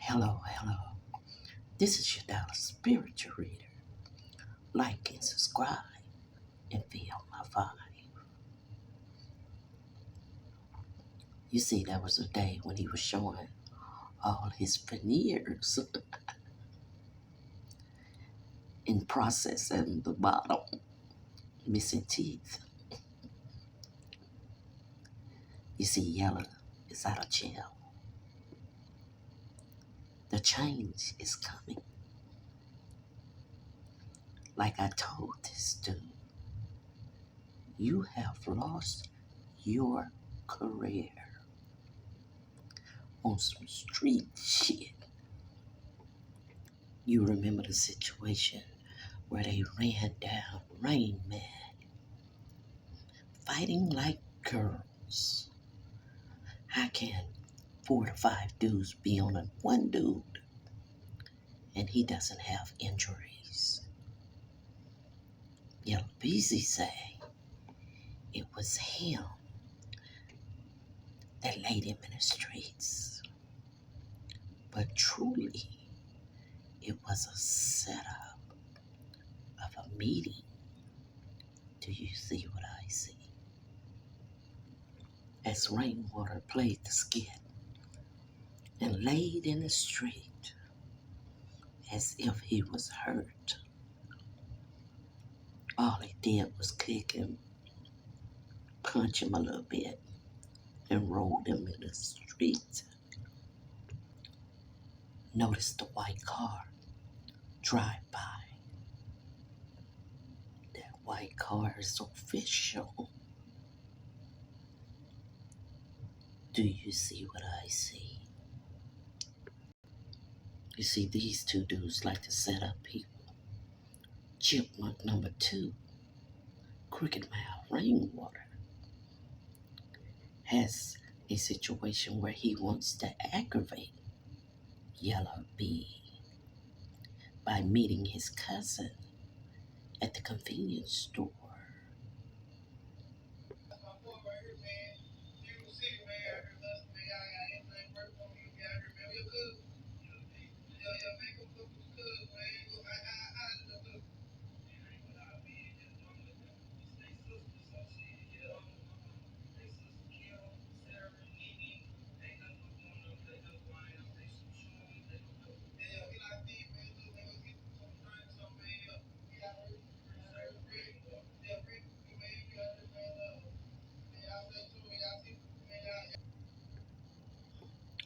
Hello, hello. This is your Dallas spiritual reader. Like and subscribe and feel my vibe. You see, that was a day when he was showing all his veneers in process and the bottom, missing teeth. You see, Yella is out of jail. The change is coming. Like I told this dude, you have lost your career on some street shit. You remember the situation where they ran down Rain Man, fighting like girls. How can 4 to 5 dudes be on one dude and he doesn't have injuries? Yella Beezy say it was him that laid him in the streets. But truly, it was a setup of a meeting. Do you see what I see? As Rainwater played the skit and laid in the street as if he was hurt, all he did was kick him, punch him a little bit, and roll him in the street. Notice the white car drive by. That white car is official. Do you see what I see? You see, these two dudes like to set up people. Chipmunk number 2, Crooked Mouth Rainwater, has a situation where he wants to aggravate Yella B by meeting his cousin at the convenience store.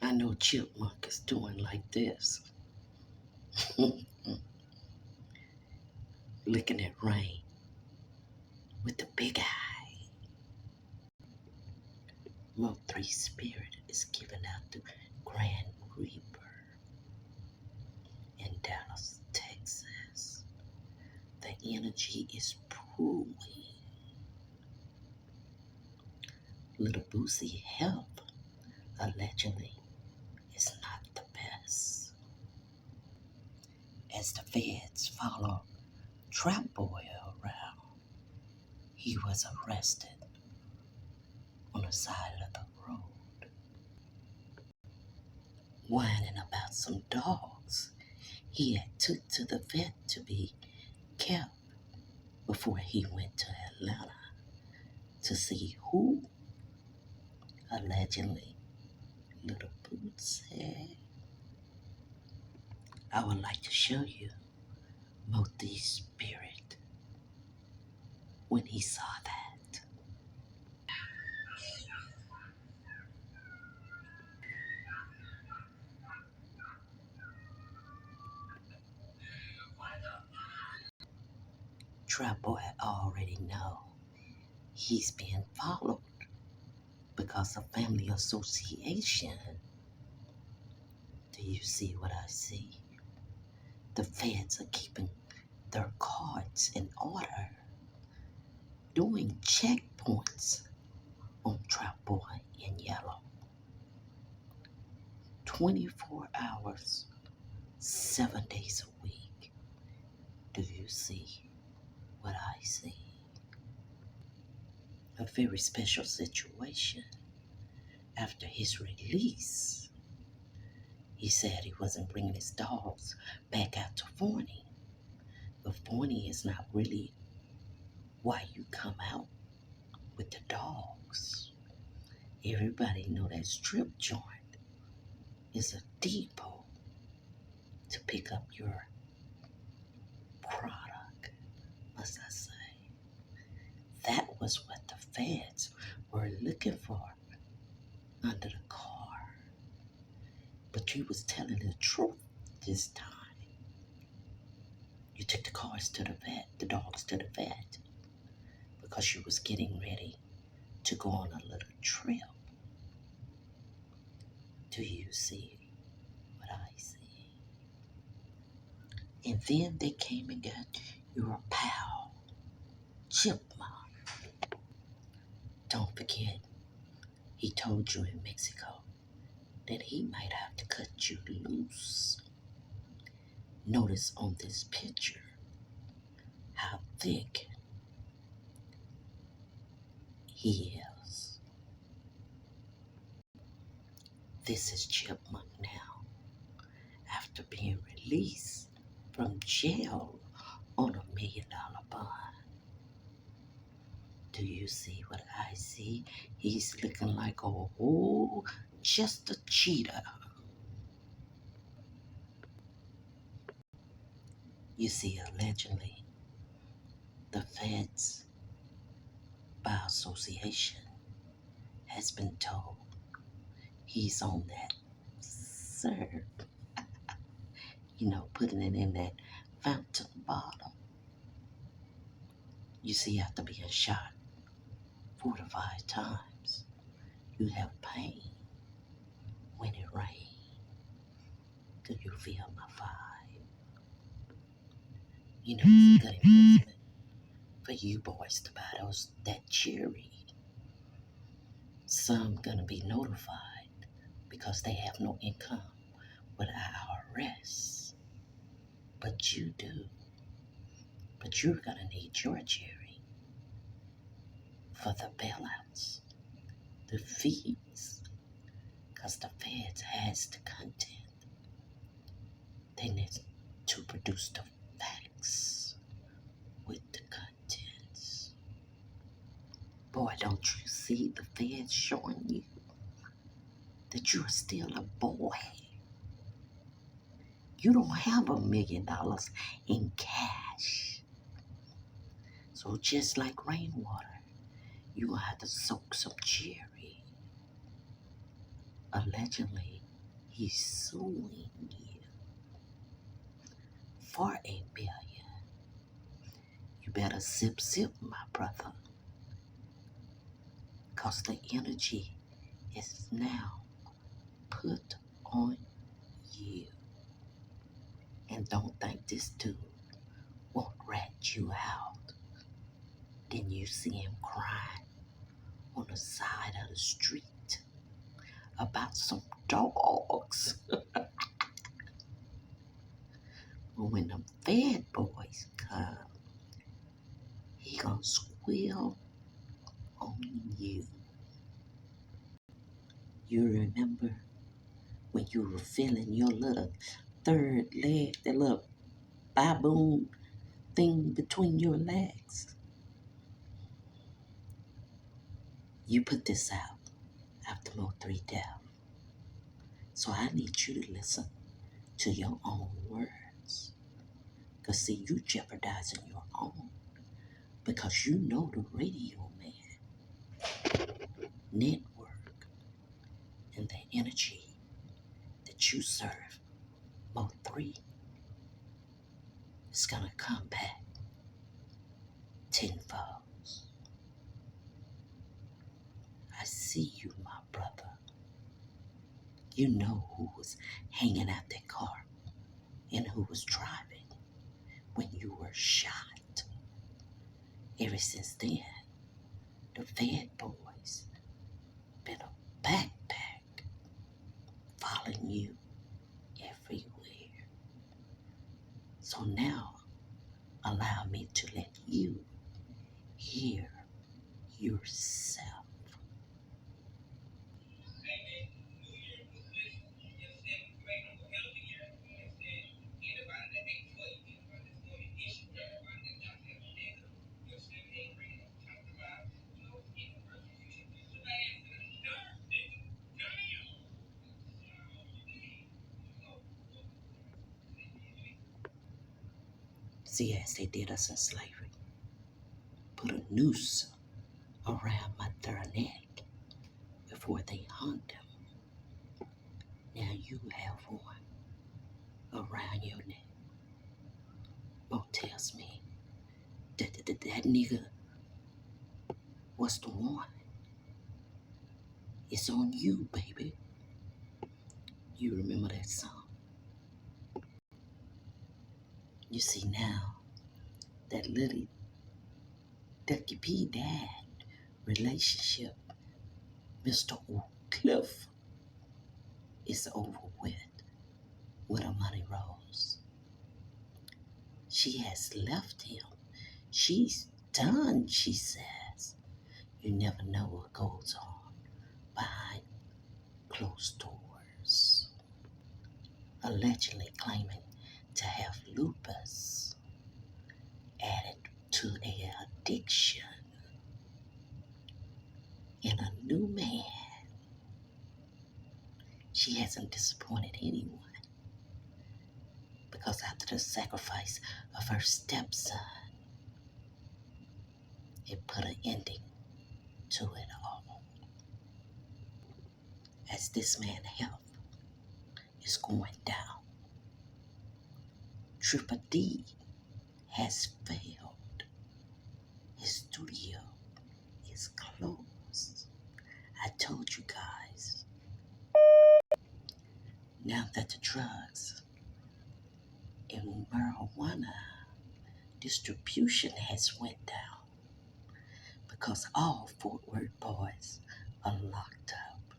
I know Chipmunk is doing like this, looking at Rain with the big eye. Mo 3 Spirit is giving out the Grand Reaper in Dallas, Texas. The energy is proving. Little Boosie help, allegedly, is not the best. As the feds follow Trapboy around, he was arrested on the side of the road, whining about some dogs he had took to the vet to be kept before he went to Atlanta to see who, allegedly, Little Boots said. I would like to show you Moti's spirit when he saw that. Trapboy already know he's being followed because of family association. Do you see what I see? The feds are keeping their cards in order, doing checkpoints on Trapboy in Yella. 24 hours, 7 days a week. Do you see what I see? A very special situation. After his release, He said he wasn't bringing his dogs back out to Forney. But Forney is not really why you come out with the dogs. Everybody know that strip joint is a depot to pick up your product, must I say. That was what the feds were looking for under the car. But you was telling the truth this time. You took the cars to the vet, the dogs to the vet, because you was getting ready to go on a little trip. Do you see what I see? And then they came and got your pal, Chipmunk. Don't forget, he told you in Mexico that he might have to cut you loose. Notice on this picture how thick he is. This is Chipmunk now, after being released from jail on $1 million bond. Do you see what I see? He's looking like a whole, just a cheetah. You see, allegedly, the feds, by association, has been told he's on that serve, putting it in that fountain bottle. You see, after being shot 4 to 5 times, you have pain when it rains. Do you feel my vibe? It's a good investment for you boys to buy that cherry. Some gonna be notified because they have no income with IRS. But you do. But you're gonna need your cherry for the bailouts, the fees, because the feds has the content. They need to produce the facts with the contents. Boy, don't you see the feds showing you that you're still a boy? You don't have $1 million in cash. So just like rainwater, you gonna have to soak some cherry. Allegedly, he's suing you for $1 billion. You better sip, my brother, because the energy is now put on you. And don't think this dude won't rat you out. Then you see him crying on the side of the street about some dogs. But when the Fed boys come, he gonna squeal on you. You remember when you were feeling your little third leg, that little baboon thing between your legs? You put this out after Mo3 death. So I need you to listen to your own words. Because see, you jeopardizing your own. Because you know the Radio Man network and the energy that you serve, Mo3, is going to come back tenfold. I see you, my brother. You know who was hanging out that car and who was driving when you were shot. Ever since then, the Fed boys been a backpack following you everywhere. So now, allow me to let you hear yourself. See, as they did us in slavery, put a noose around my third neck before they hung him. Now you have one around your neck. Mo tells me that nigga was the one. It's on you, baby. You remember that song? You see now, that little Ducky P dad relationship, Mr.Oakcliff, is over with Armani Rose. She has left him. She's done, she says. You never know what goes on behind closed doors. Allegedly claiming to have lupus added to an addiction in a new man. She hasn't disappointed anyone because after the sacrifice of her stepson, it put an ending to it all. As this man's health is going down, Triple D has failed. His studio is closed. I told you guys. Now that the drugs and marijuana distribution has went down because all Fort Worth boys are locked up.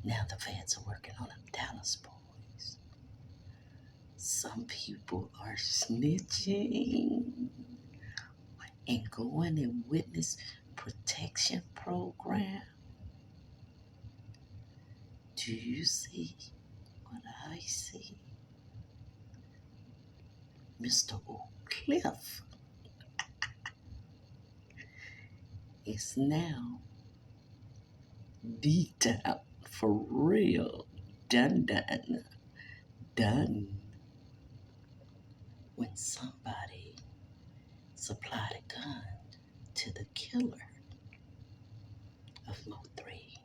Now the feds are working on them Dallas boys. Some people are snitching and going in witness protection program. Do you see what I see? Mr.Oakcliff is now D-Town for real. Done. When somebody supplied a gun to the killer of Mo3,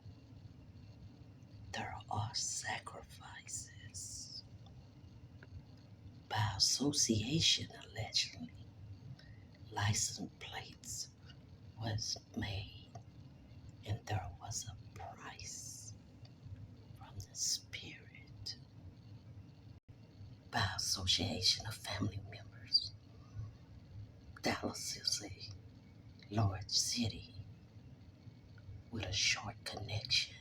there are sacrifices. By association, allegedly, license plates was made and there was a price from the spirit. By association of family members, Dallas is a large city with a short connection.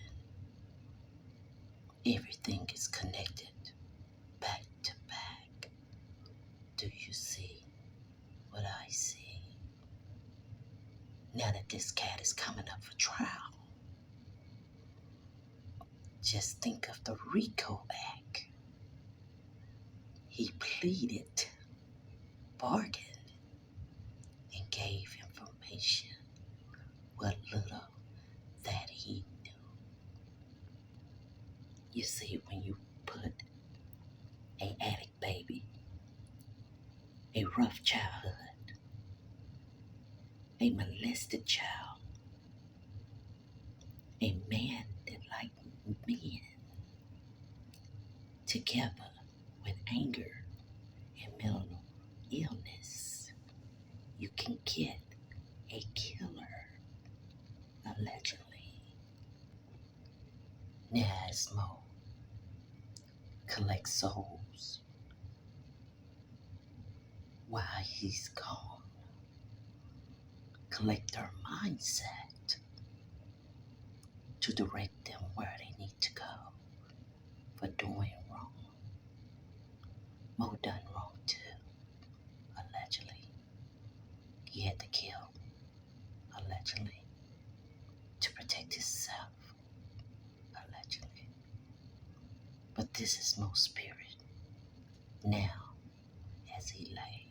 Everything is connected back to back. Do you see what I see? Now that this cat is coming up for trial, just think of the Rico Act. He pleaded, bargained, and gave information what little that he knew. You see, when you put an addict baby, a rough childhood, a molested child, a man that liked men, together with anger and mental illness, you can get a killer, allegedly. Nasmo collects souls while he's gone. Collect their mindset to direct them where they need to go for doing wrong. Mo done wrong too, allegedly. He had to kill, allegedly, to protect himself, allegedly. But this is Mo's spirit, now as he lay.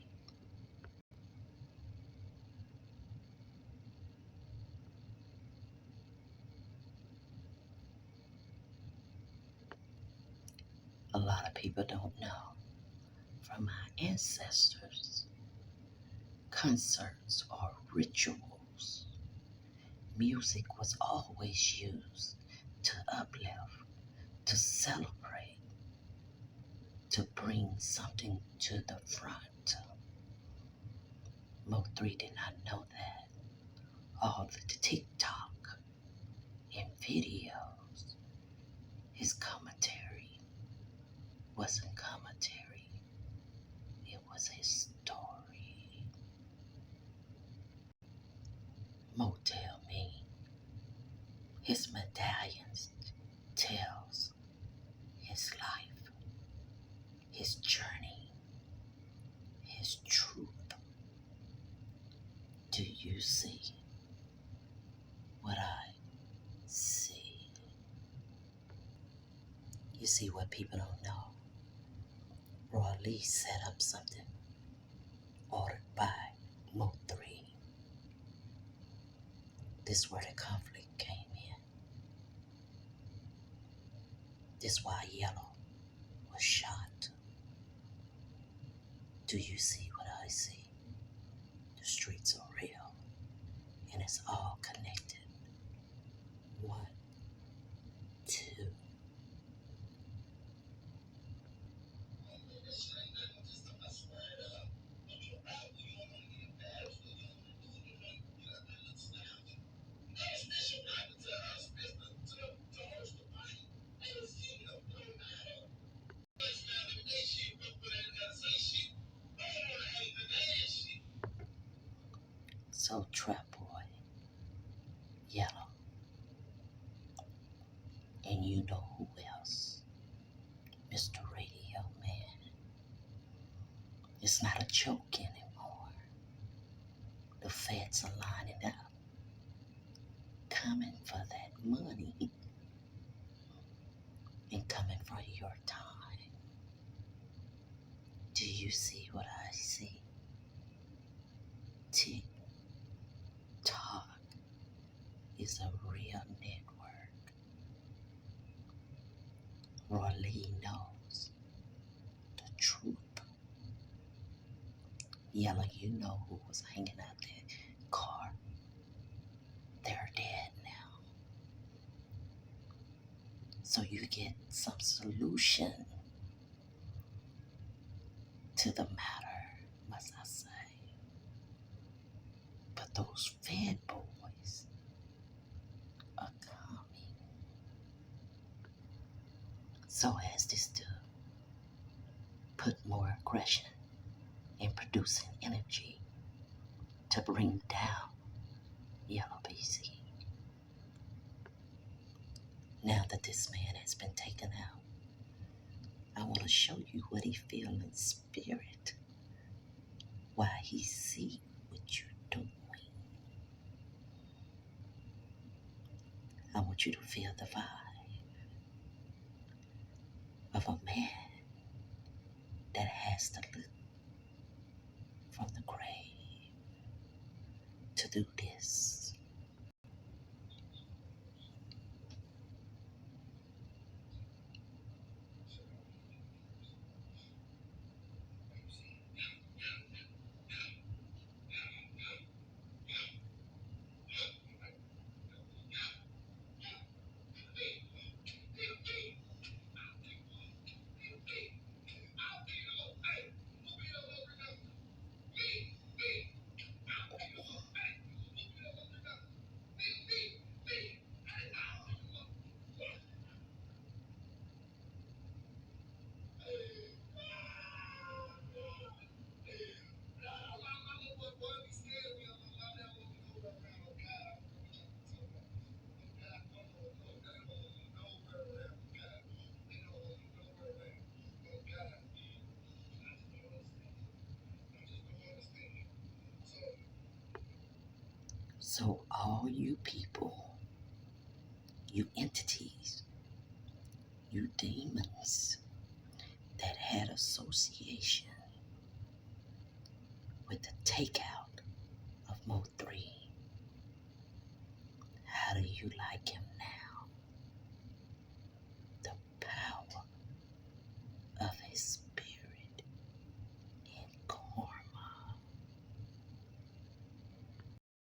A lot of people don't know. from our ancestors, concerts, or rituals, music was always used to uplift, to celebrate, to bring something to the front. Mo3 did not know that. All the TikTok and videos, his commentary wasn't commentary, it was his story. Mo tell me his medallions tells his life, his journey, his truth. Do you see what I see? You see what people don't know? Roy Lee set up something ordered by Mo3. This is where the conflict came in. This is why Yella was shot. Do you see what I see? The streets are real, and it's all connected. 1, 2. So Trapboy, Yella, and you know who else? Mr. Radio Man. It's not a joke anymore. The feds are lining up, coming for that money and coming for your time. Do you see what I see? TikTok is a real network. Roy Lee knows the truth. Yella, you know who was hanging out that car. They're dead now. So you get some solution to the matter, must I say. But those fed boys are coming. So as this to put more aggression in producing energy to bring down Yellow Beezy. Now that this man has been taken out, I want to show you what he feels in spirit. Why he see what you're doing. I want you to feel the vibe of a man that has to look from the grave to do this. So all you people, you entities, you demons that had association with the takeout